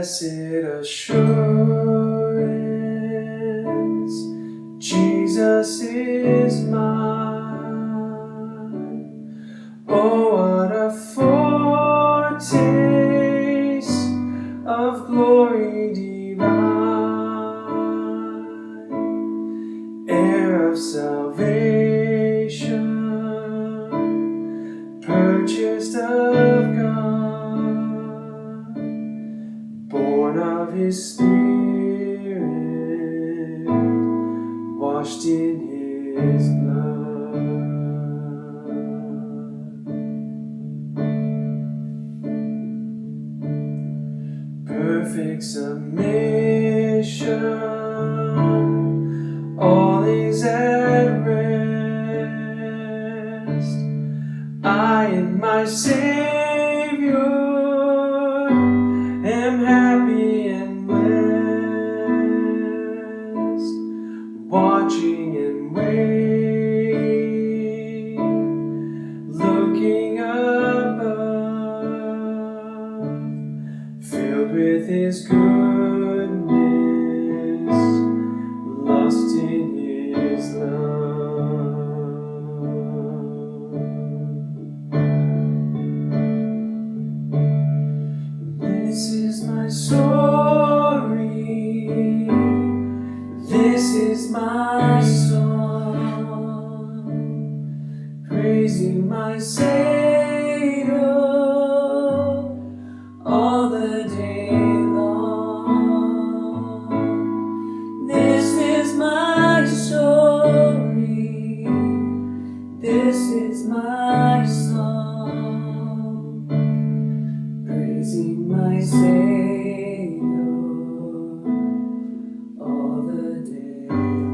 Blessed assurance, Jesus is mine. Oh, what a foretaste of glory divine, heir of salvation, purchased of God, born of His Spirit, washed in His blood. Perfect submission, all is at rest. I in my Savior am happy and blessed, watching and waiting, looking above, filled with His goodness, lost in His love. This is my story, this is my song, praising my Savior all the day long. This is my story, this is my song, praising my Savior all the day long.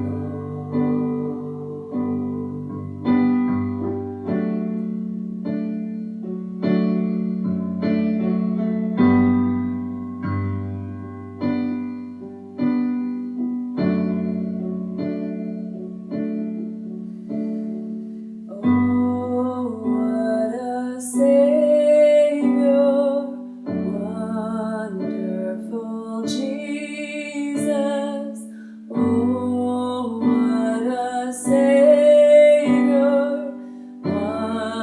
Oh, what a Savior, wonderful Jesus. Oh, what a Savior,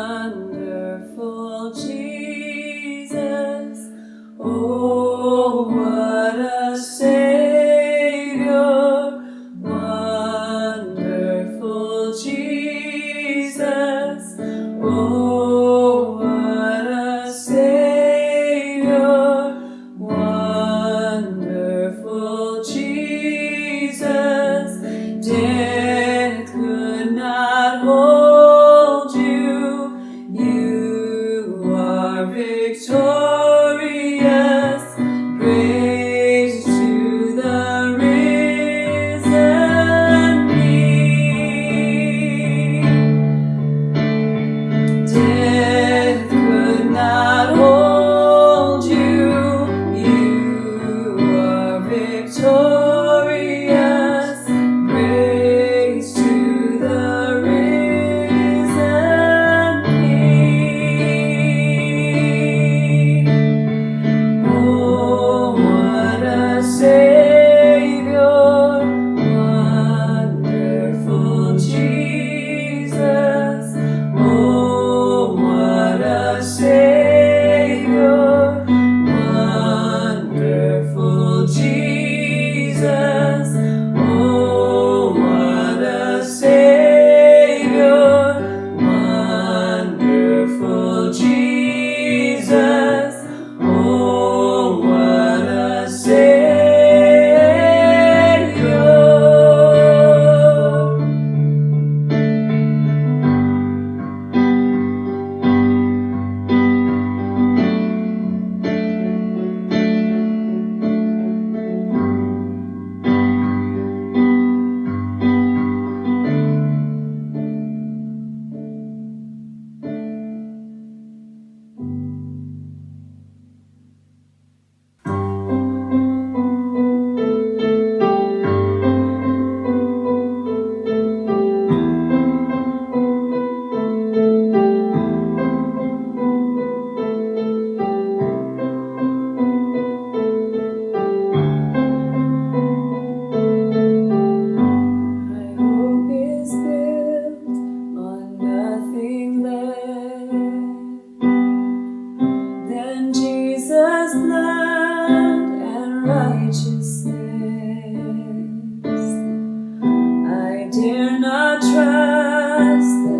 wonderful Jesus. Oh, what a Savior, wonderful Jesus. Oh, what a Savior, wonderful Jesus. Death could not hold you, you are victorious. Praise to the risen King. Death could not hold you, you are victorious. Praise to the risen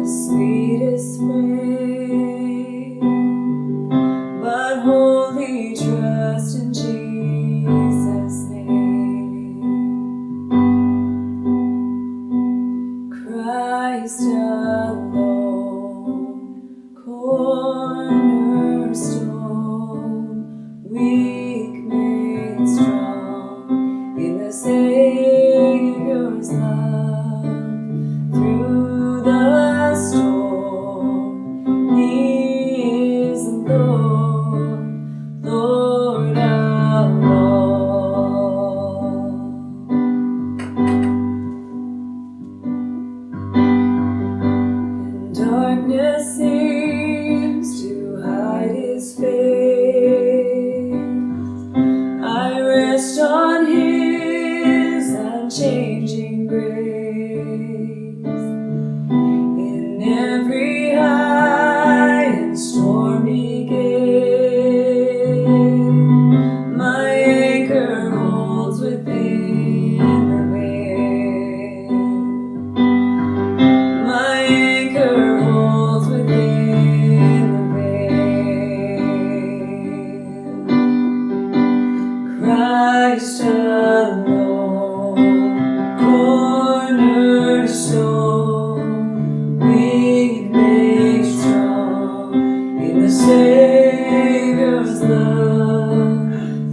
sweetest frame, but wholly trust in Jesus' name. Christ alone, cornerstone, weak made strong in the Savior's love. Through the storm, He is the Lord, Lord of all. And darkness seems to hide His face. I rest on His unchanging grace. In every high and stormy gale, my anchor holds within the veil. My anchor holds within the veil. Christ alone, cornerstone, weak made strong in the Savior's love.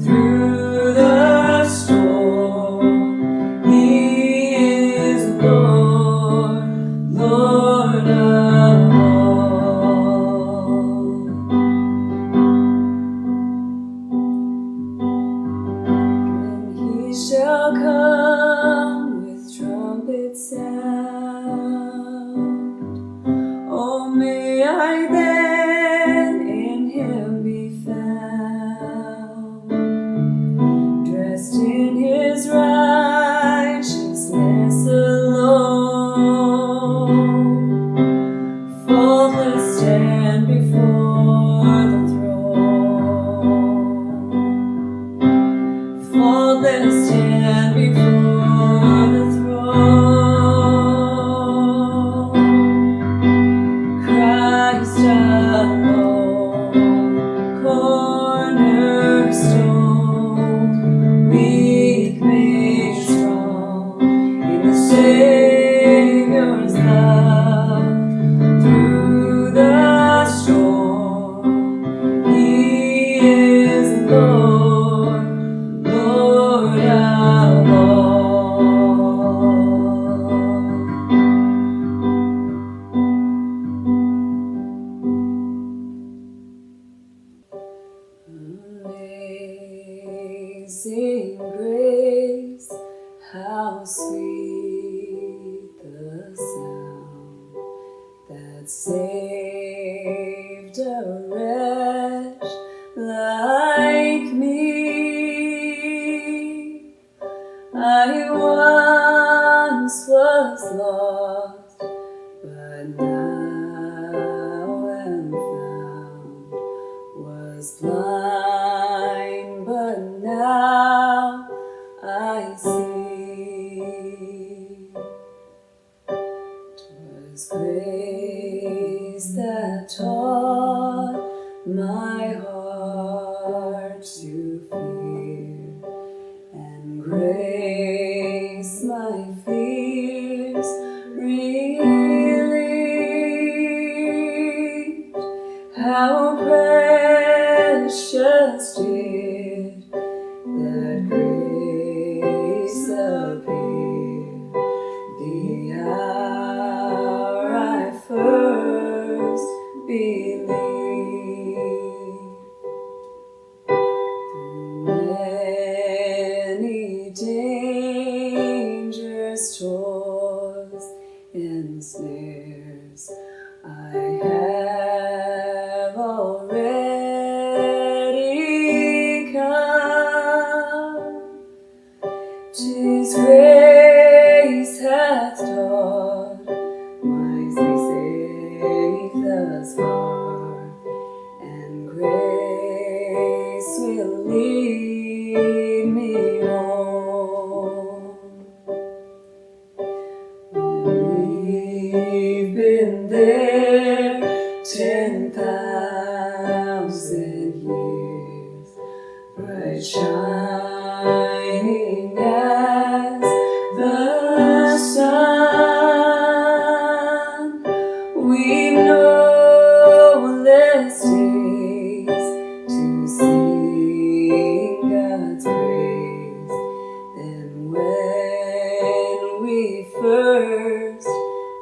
Through the storm, He is Lord, Lord of all. And He shall come with trumpet sound. Oh, may I then in Him be found, dressed in His righteousness alone, faultless stand before the throne, faultless stand before the throne. Christ alone, cornerstone, weak made strong in the Savior's love. Through the storm, He is Lord, Lord of all. Amazing grace, how sweet the sound that saved a wretch like me. I once was lost, but now am found, was blind, but now I see. 'Twas grace that taught my heart to fear, and grace my fears relieved. How precious did that grace appear the hour I first believed. Through many dangers, toils, and snares, I have already come. 'Tis grace hath taught my safe thus far, and grace will lead me home. When we've been and there 10,000 years, bright shining as the sun. We've no less days to sing God's praise than when we first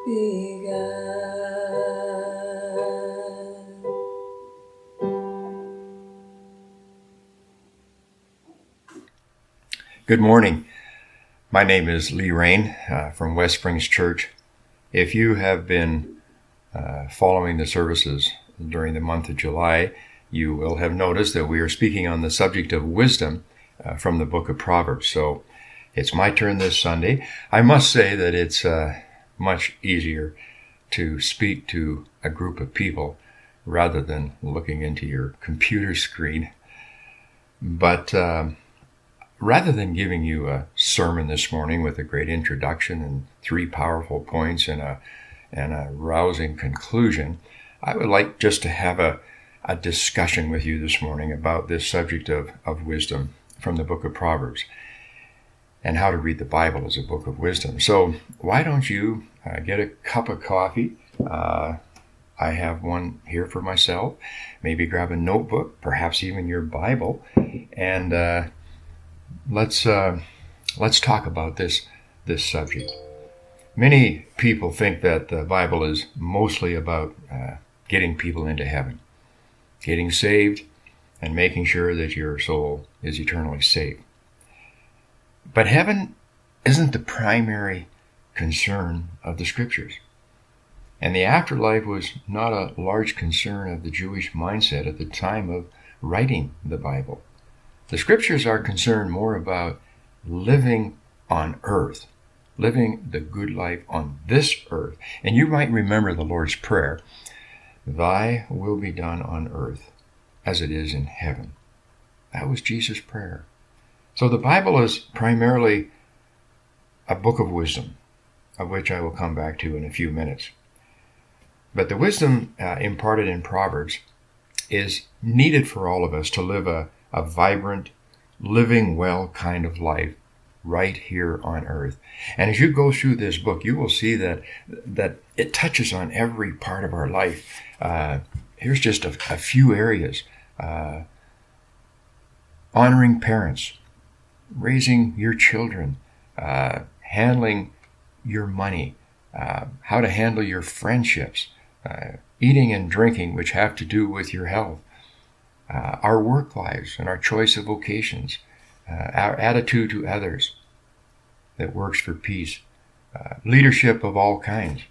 begun. Good morning. My name is Lee Rain from West Springs Church. If you have been following the services during the month of July, you will have noticed that we are speaking on the subject of wisdom from the book of Proverbs. So it's my turn this Sunday. I must say that it's much easier to speak to a group of people rather than looking into your computer screen. But rather than giving you a sermon this morning with a great introduction and 3 powerful points and a rousing conclusion, I would like just to have a discussion with you this morning about this subject of wisdom from the book of Proverbs and how to read the Bible as a book of wisdom. So why don't you get a cup of coffee? I have one here for myself. Maybe grab a notebook, perhaps even your Bible, and let's talk about this subject. Many people think that the Bible is mostly about getting people into heaven, getting saved, and making sure that your soul is eternally safe. But heaven isn't the primary concern of the Scriptures. And the afterlife was not a large concern of the Jewish mindset at the time of writing the Bible. The Scriptures are concerned more about living on earth, living the good life on this earth. And you might remember the Lord's Prayer, "Thy will be done on earth as it is in heaven." That was Jesus' prayer. So the Bible is primarily a book of wisdom, of which I will come back to in a few minutes. But the wisdom imparted in Proverbs is needed for all of us to live a vibrant, living well kind of life right here on earth. And as you go through this book, you will see that it touches on every part of our life. Here's just a few areas. Honoring parents, raising your children, handling your money, how to handle your friendships, eating and drinking, which have to do with your health, our work lives and our choice of vocations, our attitude to others that works for peace, leadership of all kinds,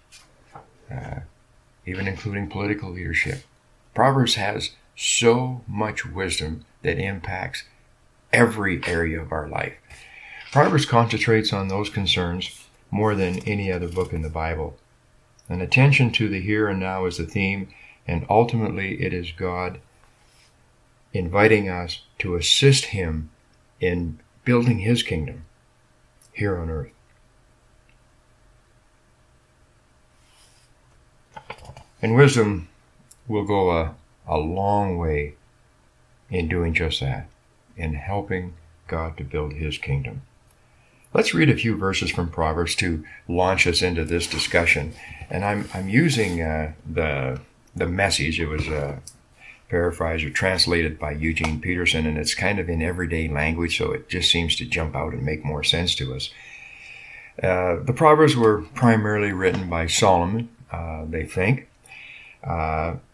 even including political leadership. Proverbs has so much wisdom that impacts every area of our life. Proverbs concentrates on those concerns more than any other book in the Bible. And attention to the here and now is the theme, and ultimately it is God inviting us to assist Him in building His kingdom here on earth. And wisdom will go a long way in doing just that, in helping God to build His kingdom. Let's read a few verses from Proverbs to launch us into this discussion. And I'm using the Message. It was paraphrased or translated by Eugene Peterson, and it's kind of in everyday language, so it just seems to jump out and make more sense to us. The Proverbs were primarily written by Solomon, they think.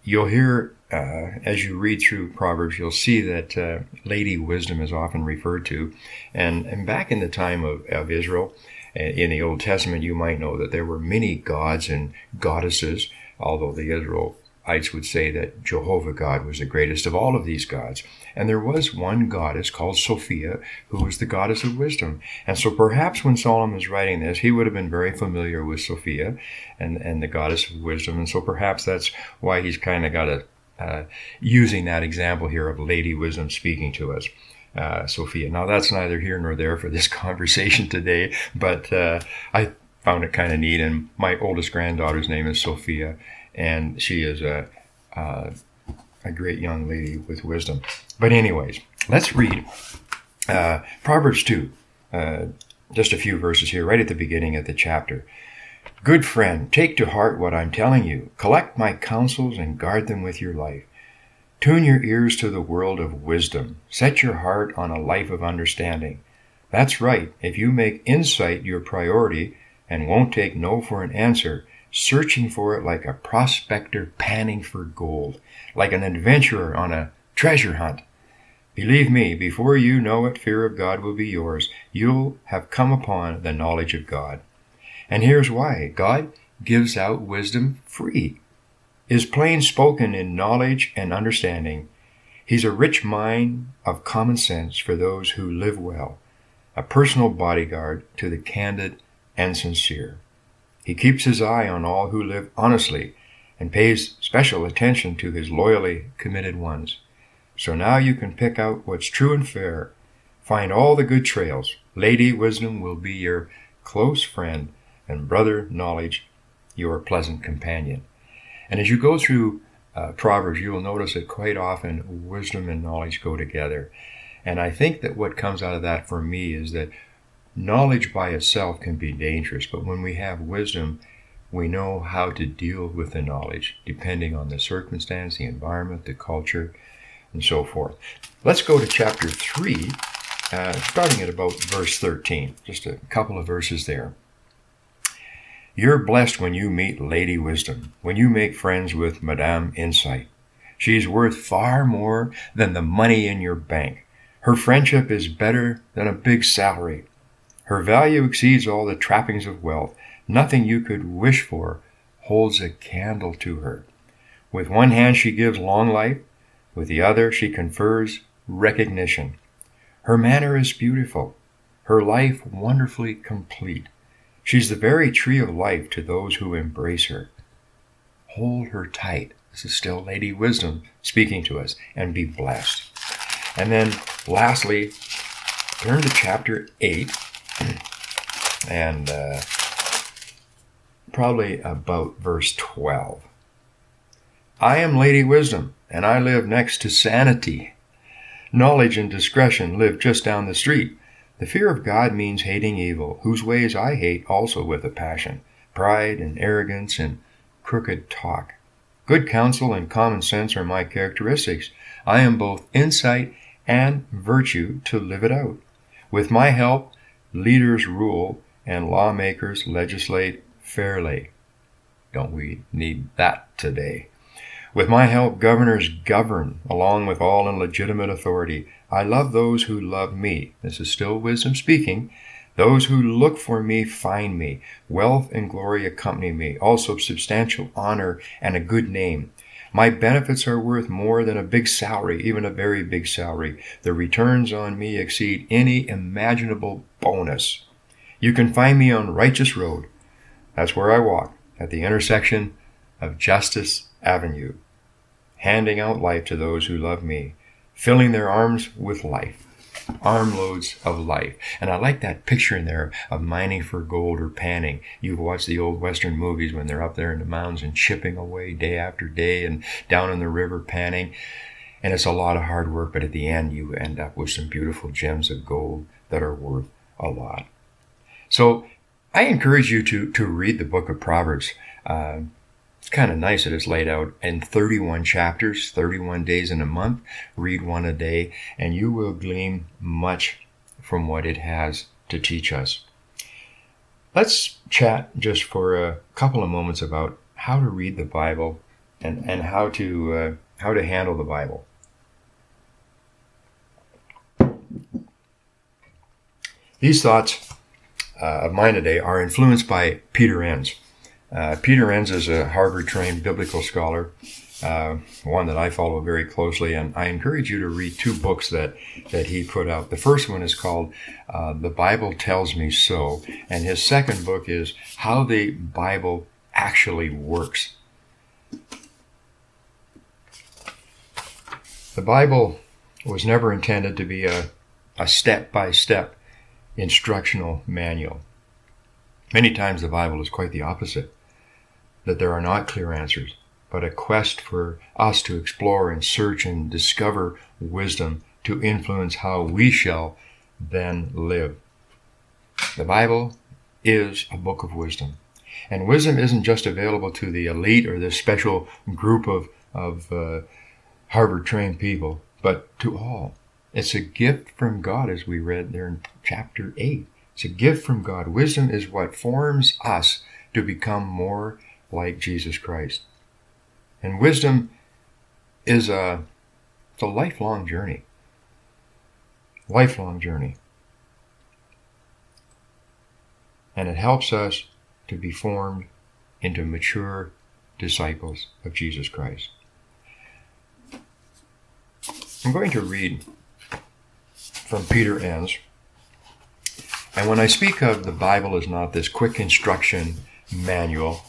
You'll hear, as you read through Proverbs, you'll see that Lady Wisdom is often referred to. And back in the time of Israel, in the Old Testament, you might know that there were many gods and goddesses, although the Israelites would say that Jehovah God was the greatest of all of these gods. And there was one goddess called Sophia, who was the goddess of wisdom. And so perhaps when Solomon was writing this, he would have been very familiar with Sophia and the goddess of wisdom. And so perhaps that's why he's kind of got using that example here of Lady Wisdom speaking to us. Sophia. Now that's neither here nor there for this conversation today, but I found it kind of neat. And my oldest granddaughter's name is Sophia, and she is a great young lady with wisdom. But anyways, let's read Proverbs 2, just a few verses here, right at the beginning of the chapter. Good friend, take to heart what I'm telling you. Collect my counsels and guard them with your life. Tune your ears to the world of wisdom. Set your heart on a life of understanding. That's right. If you make insight your priority and won't take no for an answer, searching for it like a prospector panning for gold, like an adventurer on a treasure hunt. Believe me, before you know it, fear of God will be yours. You'll have come upon the knowledge of God. And here's why. God gives out wisdom free, is plain spoken in knowledge and understanding. He's a rich mine of common sense for those who live well, a personal bodyguard to the candid and sincere. He keeps his eye on all who live honestly and pays special attention to his loyally committed ones. So now you can pick out what's true and fair. Find all the good trails. Lady Wisdom will be your close friend, and Brother Knowledge your pleasant companion. And as you go through Proverbs, you will notice that quite often wisdom and knowledge go together. And I think that what comes out of that for me is that knowledge by itself can be dangerous, but when we have wisdom, we know how to deal with the knowledge, depending on the circumstance, the environment, the culture, and so forth. Let's go to chapter 3, starting at about verse 13. Just a couple of verses there. You're blessed when you meet Lady Wisdom, when you make friends with Madame Insight. She's worth far more than the money in your bank. Her friendship is better than a big salary. Her value exceeds all the trappings of wealth. Nothing you could wish for holds a candle to her. With one hand she gives long life, with the other she confers recognition. Her manner is beautiful, her life wonderfully complete. She's the very tree of life to those who embrace her. Hold her tight. This is still Lady Wisdom speaking to us, and be blessed. And then lastly, turn to chapter 8, and probably about verse 12. I am Lady Wisdom, and I live next to sanity. Knowledge and discretion live just down the street. The fear of God means hating evil, whose ways I hate also with a passion, pride and arrogance and crooked talk. Good counsel and common sense are my characteristics. I am both insight and virtue to live it out. With my help, leaders rule and lawmakers legislate fairly. Don't we need that today? With my help, governors govern along with all in legitimate authority. I love those who love me. This is still wisdom speaking. Those who look for me find me. Wealth and glory accompany me. Also substantial honor and a good name. My benefits are worth more than a big salary, even a very big salary. The returns on me exceed any imaginable bonus. You can find me on Righteous Road. That's where I walk, at the intersection of Justice Avenue, handing out life to those who love me, filling their arms with life, armloads of life. And I like that picture in there of mining for gold or panning. You've watched the old Western movies when they're up there in the mountains and chipping away day after day and down in the river panning. And it's a lot of hard work, but at the end you end up with some beautiful gems of gold that are worth a lot. So I encourage you to read the book of Proverbs. It's kind of nice that it's laid out in 31 chapters, 31 days in a month. Read one a day, and you will glean much from what it has to teach us. Let's chat just for a couple of moments about how to read the Bible and how to handle the Bible. These thoughts of mine today are influenced by Peter Enns. Peter Enns is a Harvard-trained biblical scholar, one that I follow very closely, and I encourage you to read two books that he put out. The first one is called The Bible Tells Me So, and his second book is How the Bible Actually Works. The Bible was never intended to be a step-by-step instructional manual. Many times the Bible is quite the opposite, that there are not clear answers, but a quest for us to explore and search and discover wisdom to influence how we shall then live. The Bible is a book of wisdom. And wisdom isn't just available to the elite or this special group of Harvard-trained people, but to all. It's a gift from God, as we read there in chapter 8. It's a gift from God. Wisdom is what forms us to become more like Jesus Christ. And wisdom is it's a lifelong journey. Lifelong journey. And it helps us to be formed into mature disciples of Jesus Christ. I'm going to read from Peter Enns. And when I speak of the Bible as not this quick instruction manual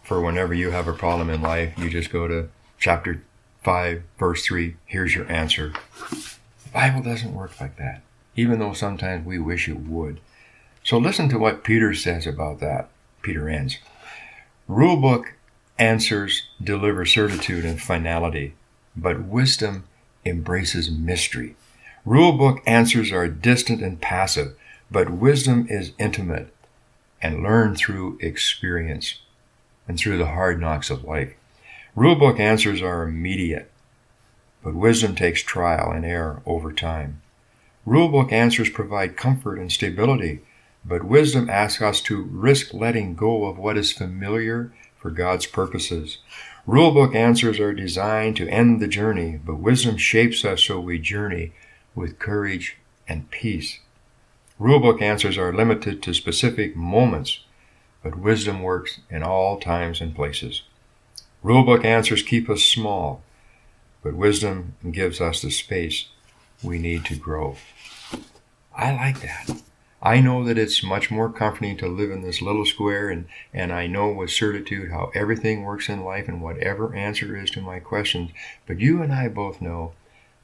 for whenever you have a problem in life, you just go to chapter 5, verse 3, here's your answer. The Bible doesn't work like that, even though sometimes we wish it would. So listen to what Peter says about that. Peter Enns. Rulebook answers deliver certitude and finality, but wisdom embraces mystery. Rulebook answers are distant and passive, but wisdom is intimate and learned through experience and through the hard knocks of life. Rulebook answers are immediate, but wisdom takes trial and error over time. Rulebook answers provide comfort and stability, but wisdom asks us to risk letting go of what is familiar for God's purposes. Rulebook answers are designed to end the journey, but wisdom shapes us so we journey with courage and peace. Rulebook answers are limited to specific moments, but wisdom works in all times and places. Rulebook answers keep us small, but wisdom gives us the space we need to grow. I like that. I know that it's much more comforting to live in this little square, and I know with certitude how everything works in life and whatever answer is to my questions, but you and I both know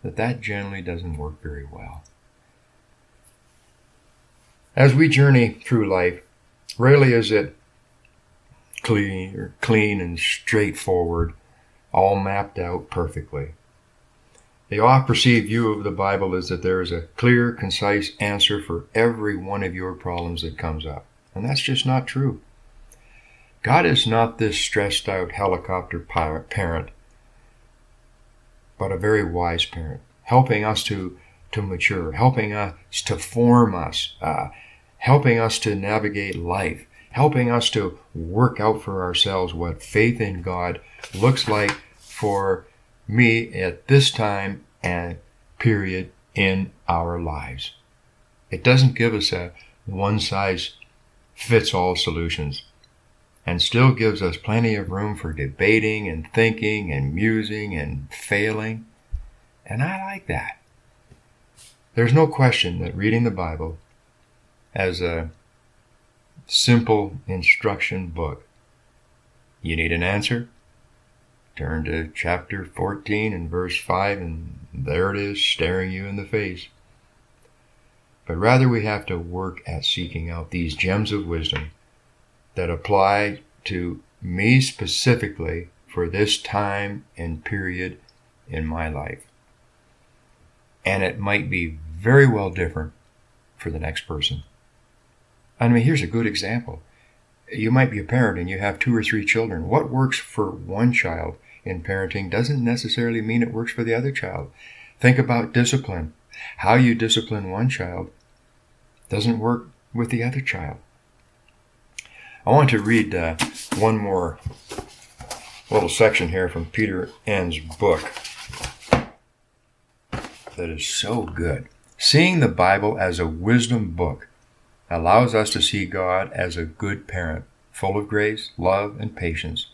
that generally doesn't work very well. As we journey through life, rarely is it clean and straightforward, all mapped out perfectly. The oft-perceived view of the Bible is that there is a clear, concise answer for every one of your problems that comes up. And that's just not true. God is not this stressed-out helicopter parent, but a very wise parent, helping us to mature, helping us to form us, helping us to navigate life, helping us to work out for ourselves what faith in God looks like for me at this time and period in our lives. It doesn't give us a one-size-fits-all solutions, and still gives us plenty of room for debating and thinking and musing and failing. And I like that. There's no question that reading the Bible as a simple instruction book, you need an answer? Turn to chapter 14 and verse 5, and there it is, staring you in the face. But rather we have to work at seeking out these gems of wisdom that apply to me specifically for this time and period in my life. And it might be very well different for the next person. I mean, here's a good example. You might be a parent and you have 2 or 3 children. What works for one child in parenting doesn't necessarily mean it works for the other child. Think about discipline. How you discipline one child doesn't work with the other child. I want to read one more little section here from Peter Enns' book that is so good. Seeing the Bible as a wisdom book allows us to see God as a good parent, full of grace, love, and patience,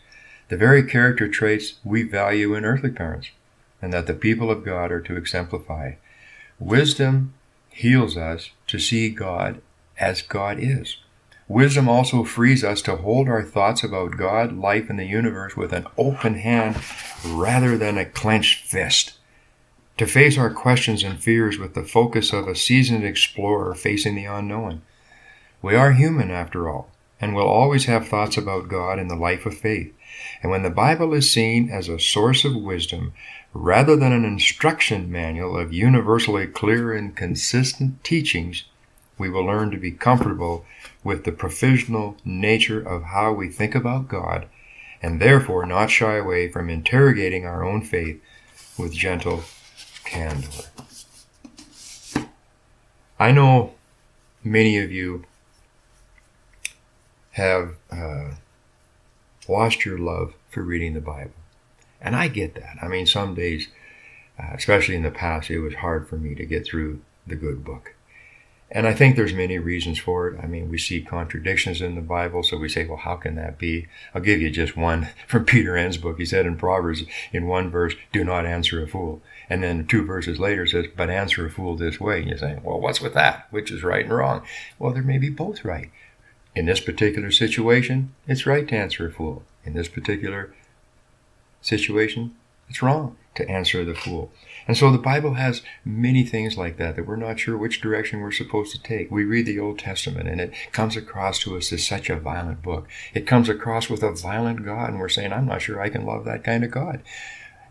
the very character traits we value in earthly parents, and that the people of God are to exemplify. Wisdom heals us to see God as God is. Wisdom also frees us to hold our thoughts about God, life, and the universe with an open hand rather than a clenched fist. To face our questions and fears with the focus of a seasoned explorer facing the unknown. We are human after all, and will always have thoughts about God in the life of faith. And when the Bible is seen as a source of wisdom, rather than an instruction manual of universally clear and consistent teachings, we will learn to be comfortable with the provisional nature of how we think about God, and therefore not shy away from interrogating our own faith with gentle candor. I know many of you have lost your love for reading the Bible. And I get that. I mean, some days, especially in the past, it was hard for me to get through the good book. And I think there's many reasons for it. I mean, we see contradictions in the Bible, so we say, well, how can that be? I'll give you just one from Peter Enns' book. He said in Proverbs, in one verse, do not answer a fool. And then 2 verses later says, but answer a fool this way. And you're saying, well, what's with that? Which is right and wrong? Well, there may be both right. In this particular situation, it's right to answer a fool. In this particular situation, it's wrong to answer the fool. And so the Bible has many things like that we're not sure which direction we're supposed to take. We read the Old Testament and it comes across to us as such a violent book. It comes across with a violent God, and we're saying, I'm not sure I can love that kind of God.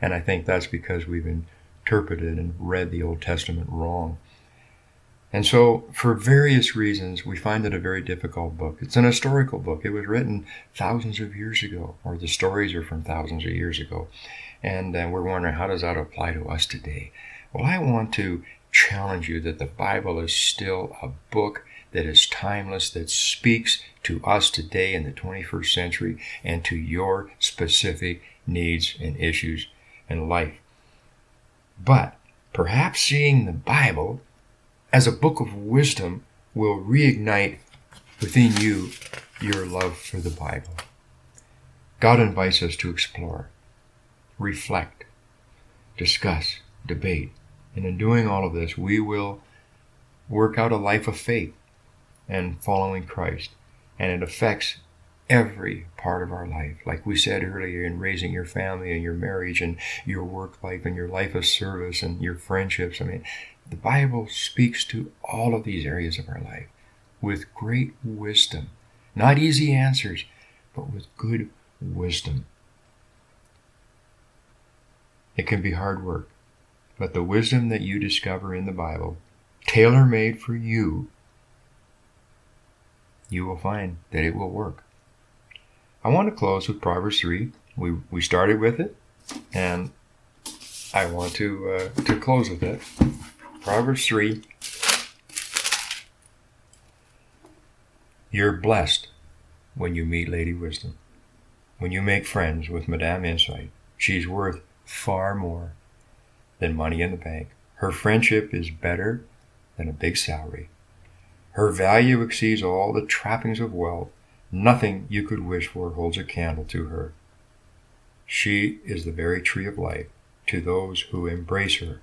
And I think that's because we've interpreted and read the Old Testament wrong. And so, for various reasons, we find it a very difficult book. It's an historical book. It was written thousands of years ago, or the stories are from thousands of years ago. And we're wondering, how does that apply to us today? Well, I want to challenge you that the Bible is still a book that is timeless, that speaks to us today in the 21st century and to your specific needs and issues in life. But perhaps seeing the Bible as a book of wisdom will reignite within you your love for the Bible. God invites us to explore, reflect, discuss, debate. And in doing all of this, we will work out a life of faith and following Christ. And it affects every part of our life. Like we said earlier, in raising your family and your marriage and your work life and your life of service and your friendships. I mean, the Bible speaks to all of these areas of our life with great wisdom. Not easy answers, but with good wisdom. It can be hard work, but the wisdom that you discover in the Bible, tailor-made for you, you will find that it will work. I want to close with Proverbs 3. We started with it, and I want to close with it. Proverbs 3. You're blessed when you meet Lady Wisdom. When you make friends with Madame Insight, she's worth far more than money in the bank. Her friendship is better than a big salary. Her value exceeds all the trappings of wealth. Nothing you could wish for holds a candle to her. She is the very tree of life to those who embrace her.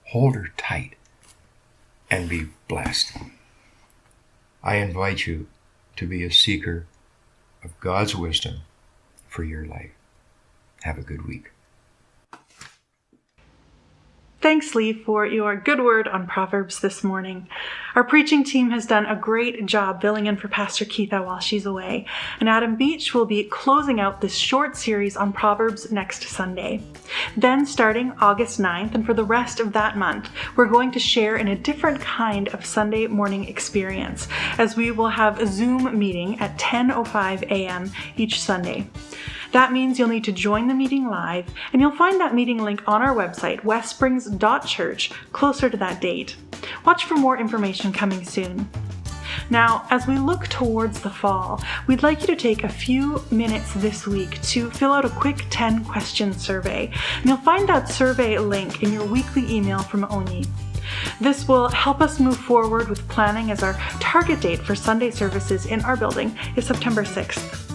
Hold her tight and be blessed. I invite you to be a seeker of God's wisdom for your life. Have a good week. Thanks, Lee, for your good word on Proverbs this morning. Our preaching team has done a great job filling in for Pastor Keitha while she's away, and Adam Beach will be closing out this short series on Proverbs next Sunday. Then, starting August 9th, and for the rest of that month, we're going to share in a different kind of Sunday morning experience, as we will have a Zoom meeting at 10:05 a.m. each Sunday. That means you'll need to join the meeting live, and you'll find that meeting link on our website, westsprings.church, closer to that date. Watch for more information coming soon. Now, as we look towards the fall, we'd like you to take a few minutes this week to fill out a quick 10-question survey, and you'll find that survey link in your weekly email from Oni. This will help us move forward with planning, as our target date for Sunday services in our building is September 6th.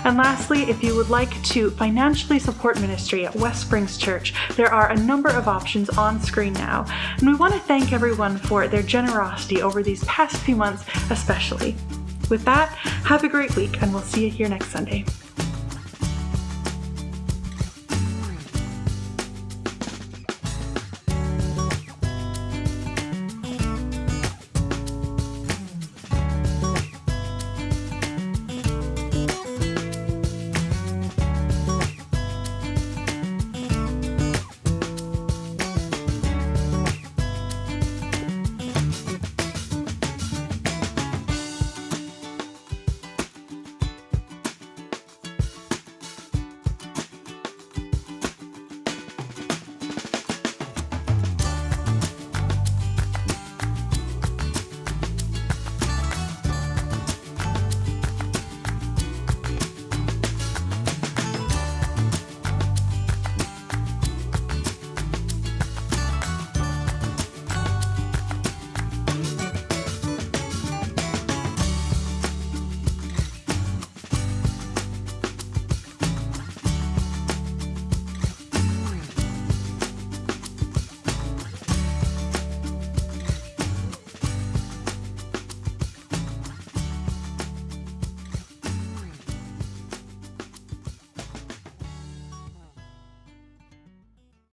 And lastly, if you would like to financially support ministry at West Springs Church, there are a number of options on screen now. And we want to thank everyone for their generosity over these past few months especially. With that, have a great week, and we'll see you here next Sunday.